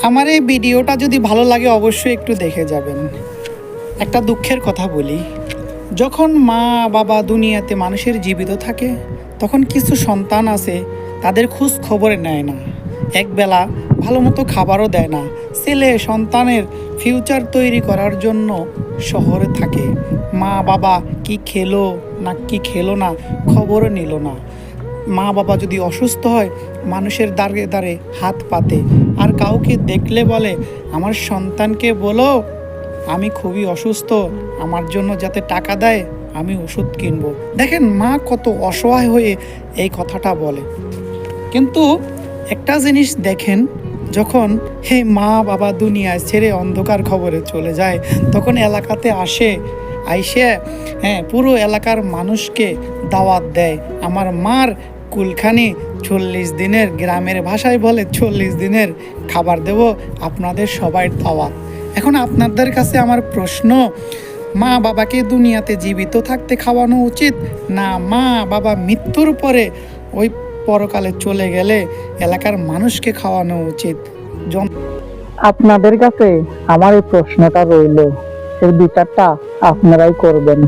আমার এই ভিডিওটা যদি ভালো লাগে অবশ্যই একটু দেখে যাবেন। একটা দুঃখের কথা বলি, যখন মা বাবা দুনিয়াতে মানুষের জীবিত থাকে তখন কিছু সন্তান আছে তাদের খোঁজ খবরে নেয় না, একবেলা ভালো মতো খাবারও দেয় না। ছেলে সন্তানের ফিউচার তৈরি করার জন্য শহরে থাকে, মা বাবা কি খেলো না কি খেলো না খবরও নিল না। মা বাবা যদি অসুস্থ হয় মানুষের দাঁড়ে দাঁড়ে হাত পাতে, আর কাউকে দেখলে বলে আমার সন্তানকে বলো আমি খুবই অসুস্থ, আমার জন্য যাতে টাকা দেয় আমি ওষুধ কিনবো। দেখেন মা কত অসহায় হয়ে এই কথাটা বলে। কিন্তু একটা জিনিস দেখেন, যখন হে মা বাবা দুনিয়ায় ছেড়ে অন্ধকার খবরে চলে যায় তখন এলাকাতে আসে, আইসে পুরো এলাকার মানুষকে দাওয়াত দেয়। আমার মার কুলখানি 40 দিনের, গ্রামের ভাষায় বলে 40 দিনের খাবার দেব, আপনাদের সবাই দাওয়াত। এখন আপনাদের কাছে আমার প্রশ্ন, মা বাবাকে দুনিয়াতে জীবিত থাকতে খাওয়ানো উচিত, না মা বাবা মৃত্যুর পরে ওই পরকালে চলে গেলে এলাকার মানুষকে খাওয়ানো উচিত? আপনাদের কাছে আমার এই প্রশ্নটা রইল, এর বিচারটা আপনারাই করবেন।